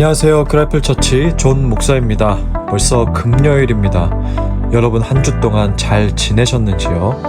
안녕하세요. 그라플처치 존 목사입니다. 벌써 금요일입니다. 여러분 한 주 동안 잘 지내셨는지요?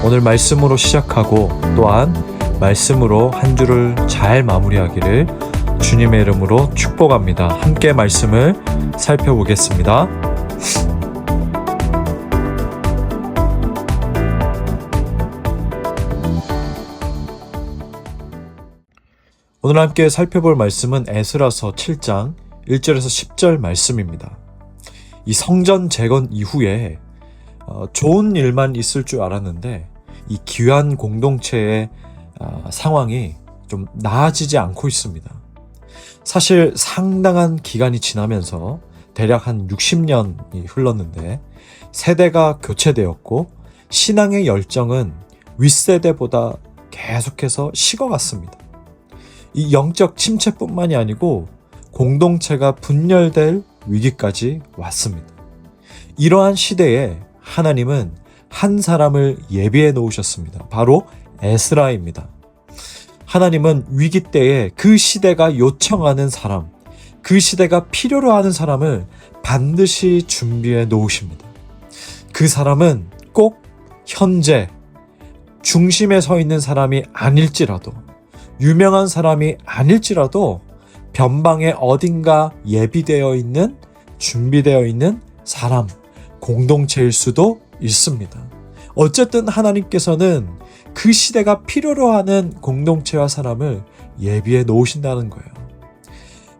오늘 말씀으로 시작하고 또한 말씀으로 한 주를 잘 마무리하기를 주님의 이름으로 축복합니다. 함께 말씀을 살펴보겠습니다. 오늘 함께 살펴볼 말씀은 에스라서 7장 1절에서 10절 말씀입니다. 이 성전 재건 이후에 좋은 일만 있을 줄 알았는데 이 귀한 공동체의 상황이 좀 나아지지 않고 있습니다. 사실 상당한 기간이 지나면서 대략 한 60년이 흘렀는데 세대가 교체되었고 신앙의 열정은 윗세대보다 계속해서 식어갔습니다. 이 영적 침체뿐만이 아니고 공동체가 분열될 위기까지 왔습니다. 이러한 시대에 하나님은 한 사람을 예비해 놓으셨습니다. 바로 에스라입니다. 하나님은 위기 때에 그 시대가 요청하는 사람, 그 시대가 필요로 하는 사람을 반드시 준비해 놓으십니다. 그 사람은 꼭 현재 중심에 서 있는 사람이 아닐지라도, 유명한 사람이 아닐지라도 변방에 어딘가 예비되어 있는, 준비되어 있는 사람, 공동체일 수도 있습니다. 어쨌든 하나님께서는 그 시대가 필요로 하는 공동체와 사람을 예비해 놓으신다는 거예요.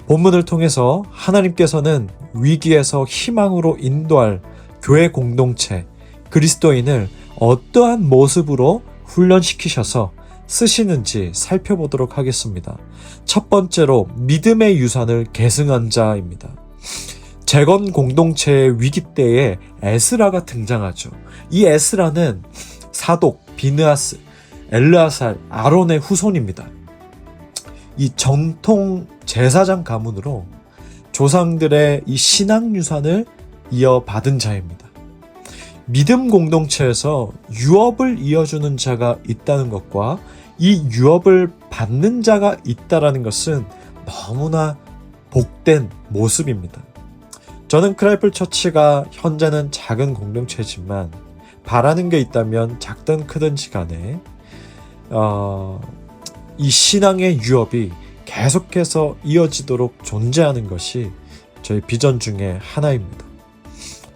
본문을 통해서 하나님께서는 위기에서 희망으로 인도할 교회 공동체, 그리스도인을 어떠한 모습으로 훈련시키셔서 쓰시는지 살펴보도록 하겠습니다. 첫 번째로 믿음의 유산을 계승한 자입니다. 재건 공동체의 위기 때에 에스라가 등장하죠. 이 에스라는 사독, 비느하스, 엘르아살, 아론의 후손입니다. 이 전통 제사장 가문으로 조상들의 이 신앙 유산을 이어받은 자입니다. 믿음 공동체에서 유업을 이어주는 자가 있다는 것과 이 유업을 받는 자가 있다는 것은 너무나 복된 모습입니다. 저는 크라이플 처치가 현재는 작은 공동체지만 바라는 게 있다면 작든 크든지 간에 이 신앙의 유업이 계속해서 이어지도록 존재하는 것이 저희 비전 중에 하나입니다.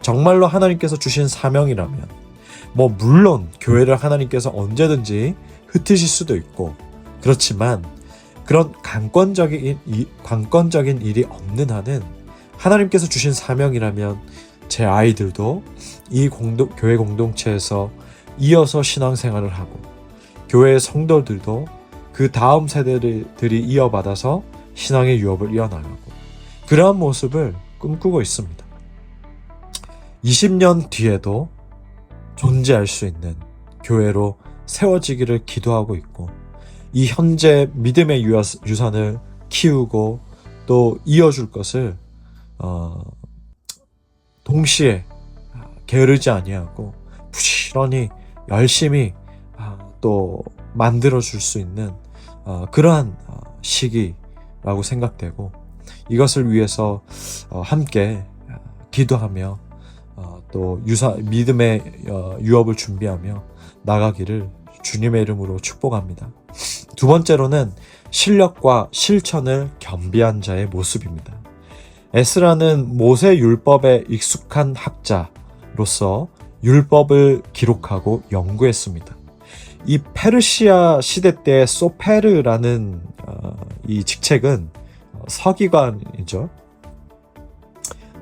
정말로 하나님께서 주신 사명이라면 물론 교회를 하나님께서 언제든지 흩으실 수도 있고, 그렇지만 그런 관건적인 일이 없는 한은 하나님께서 주신 사명이라면 제 아이들도 이 교회 공동체에서 이어서 신앙생활을 하고, 교회의 성도들도 그 다음 세대들이 이어받아서 신앙의 유업을 이어나가고, 그러한 모습을 꿈꾸고 있습니다. 20년 뒤에도 존재할 수 있는 교회로 세워지기를 기도하고 있고, 이 현재 믿음의 유산을 키우고 또 이어줄 것을 동시에 게으르지 아니하고 부지런히 열심히 또 만들어줄 수 있는 그러한 시기라고 생각되고, 이것을 위해서 함께 기도하며 또 믿음의 유업을 준비하며 나가기를 주님의 이름으로 축복합니다. 두 번째로는 실력과 실천을 겸비한 자의 모습입니다. 에스라는 모세 율법에 익숙한 학자로서 율법을 기록하고 연구했습니다. 이 페르시아 시대 때 소페르라는 이 직책은 서기관이죠.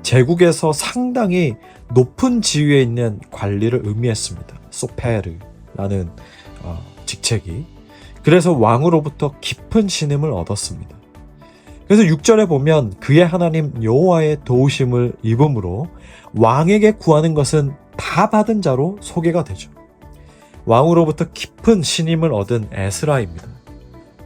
제국에서 상당히 높은 지위에 있는 관리를 의미했습니다. 소페르라는 직책이. 그래서 왕으로부터 깊은 신임을 얻었습니다. 그래서 6절에 보면 그의 하나님 여호와의 도우심을 입음으로 왕에게 구하는 것은 다 받은 자로 소개가 되죠. 왕으로부터 깊은 신임을 얻은 에스라입니다.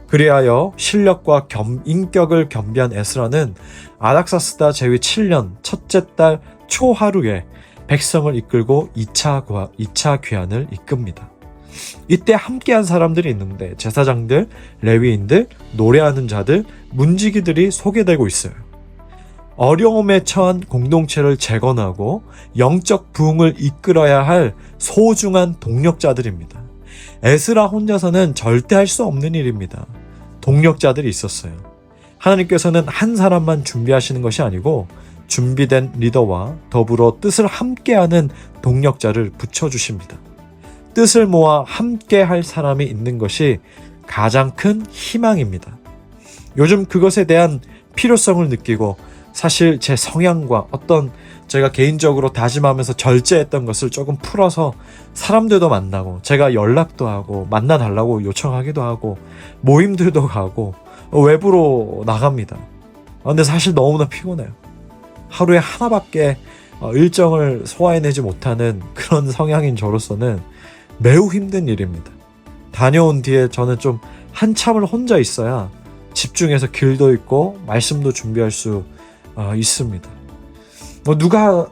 그리하여 실력과 인격을 겸비한 에스라는 아닥사스다 제위 7년 첫째 달 초하루에 백성을 이끌고 2차 귀환을 이끕니다. 이때 함께한 사람들이 있는데 제사장들, 레위인들, 노래하는 자들, 문지기들이 소개되고 있어요. 어려움에 처한 공동체를 재건하고 영적 부흥을 이끌어야 할 소중한 동력자들입니다. 에스라 혼자서는 절대 할 수 없는 일입니다. 동력자들이 있었어요. 하나님께서는 한 사람만 준비하시는 것이 아니고 준비된 리더와 더불어 뜻을 함께하는 동력자를 붙여주십니다. 뜻을 모아 함께할 사람이 있는 것이 가장 큰 희망입니다. 요즘 그것에 대한 필요성을 느끼고 사실 제 성향과 어떤 제가 개인적으로 다짐하면서 절제했던 것을 조금 풀어서 사람들도 만나고 제가 연락도 하고 만나달라고 요청하기도 하고 모임들도 가고 외부로 나갑니다. 근데 사실 너무나 피곤해요. 하루에 하나밖에 일정을 소화해내지 못하는 그런 성향인 저로서는 매우 힘든 일입니다. 다녀온 뒤에 저는 좀 한참을 혼자 있어야 집중해서 길도 읽고 말씀도 준비할 수 있습니다. 누가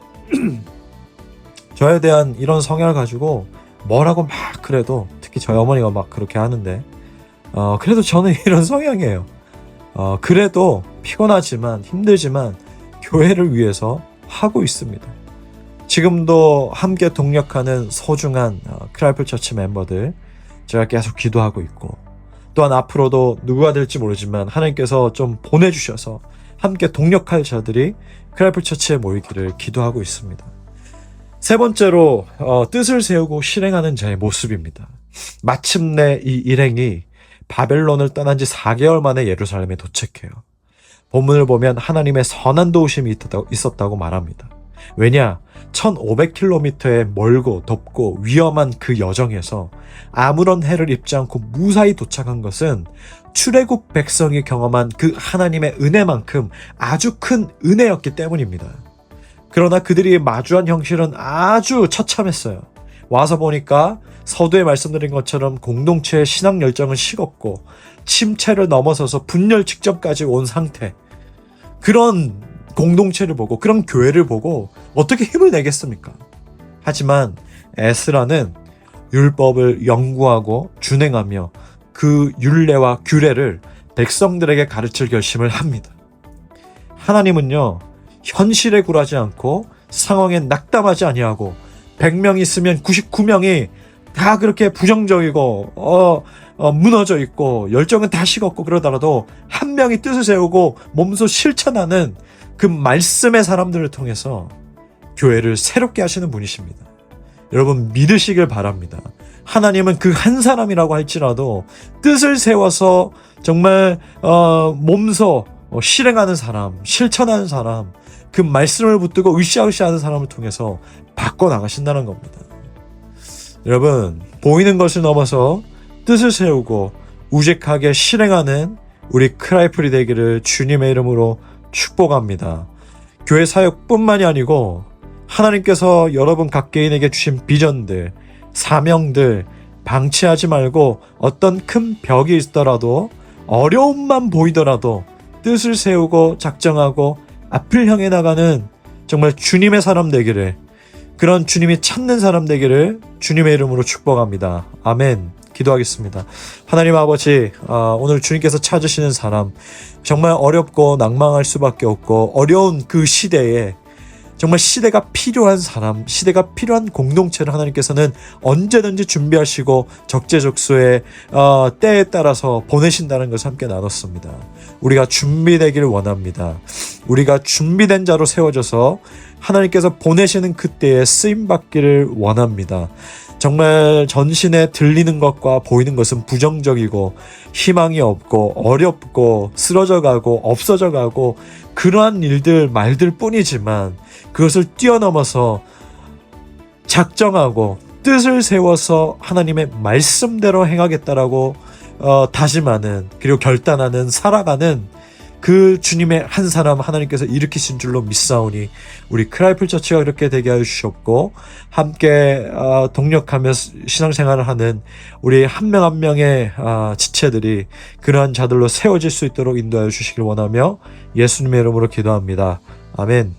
저에 대한 이런 성향을 가지고 뭐라고 막 그래도 특히 저희 어머니가 막 그렇게 하는데 그래도 저는 이런 성향이에요. 그래도 피곤하지만 힘들지만 교회를 위해서 하고 있습니다. 지금도 함께 동력하는 소중한 크라이플 처치 멤버들 제가 계속 기도하고 있고 또한 앞으로도 누구가 될지 모르지만 하나님께서 좀 보내주셔서 함께 동력할 자들이 크라이플 처치에 모이기를 기도하고 있습니다. 세 번째로 뜻을 세우고 실행하는 자의 모습입니다. 마침내 이 일행이 바벨론을 떠난 지 4개월 만에 예루살렘에 도착해요. 본문을 보면 하나님의 선한 도우심이 있었다고 말합니다. 왜냐? 1500km의 멀고 덥고 위험한 그 여정에서 아무런 해를 입지 않고 무사히 도착한 것은 출애굽 백성이 경험한 그 하나님의 은혜만큼 아주 큰 은혜였기 때문입니다. 그러나 그들이 마주한 현실은 아주 처참했어요. 와서 보니까 서두에 말씀드린 것처럼 공동체의 신앙 열정은 식었고 침체를 넘어서서 분열 직전까지 온 상태. 그런 공동체를 보고 그런 교회를 보고 어떻게 힘을 내겠습니까? 하지만 에스라는 율법을 연구하고 준행하며 그 율례와 규례를 백성들에게 가르칠 결심을 합니다. 하나님은요, 현실에 굴하지 않고 상황에 낙담하지 아니하고 100명 있으면 99명이 다 그렇게 부정적이고 무너져 있고 열정은 다 식었고 그러더라도 한 명이 뜻을 세우고 몸소 실천하는 그 말씀의 사람들을 통해서 교회를 새롭게 하시는 분이십니다. 여러분 믿으시길 바랍니다. 하나님은 그 한 사람이라고 할지라도 뜻을 세워서 정말 몸소 실행하는 사람, 실천하는 사람, 그 말씀을 붙들고 으쌰으쌰 하는 사람을 통해서 바꿔나가신다는 겁니다. 여러분 보이는 것을 넘어서 뜻을 세우고 우직하게 실행하는 우리 크라이플이 되기를 주님의 이름으로 축복합니다. 교회 사역뿐만이 아니고 하나님께서 여러분 각 개인에게 주신 비전들, 사명들 방치하지 말고 어떤 큰 벽이 있더라도 어려움만 보이더라도 뜻을 세우고 작정하고 앞을 향해 나가는 정말 주님의 사람 되기를, 그런 주님이 찾는 사람 되기를 주님의 이름으로 축복합니다. 아멘. 기도하겠습니다. 하나님 아버지, 오늘 주님께서 찾으시는 사람, 정말 어렵고 낭망할 수밖에 없고 어려운 그 시대에 정말 시대가 필요한 사람, 시대가 필요한 공동체를 하나님께서는 언제든지 준비하시고 적재적소에 때에 따라서 보내신다는 것을 함께 나눴습니다. 우리가 준비되기를 원합니다. 우리가 준비된 자로 세워져서 하나님께서 보내시는 그때에 쓰임받기를 원합니다. 정말 전신에 들리는 것과 보이는 것은 부정적이고 희망이 없고 어렵고 쓰러져가고 없어져가고 그러한 일들 말들 뿐이지만 그것을 뛰어넘어서 작정하고 뜻을 세워서 하나님의 말씀대로 행하겠다라고 다짐하는, 그리고 결단하는, 살아가는 그 주님의 한 사람 하나님께서 일으키신 줄로 믿사오니 우리 크라이플 처치가 그렇게 되게 하여 주셨고 함께 동력하며 신앙생활을 하는 우리 한 명 한 명의 지체들이 그러한 자들로 세워질 수 있도록 인도하여 주시길 원하며 예수님의 이름으로 기도합니다. 아멘.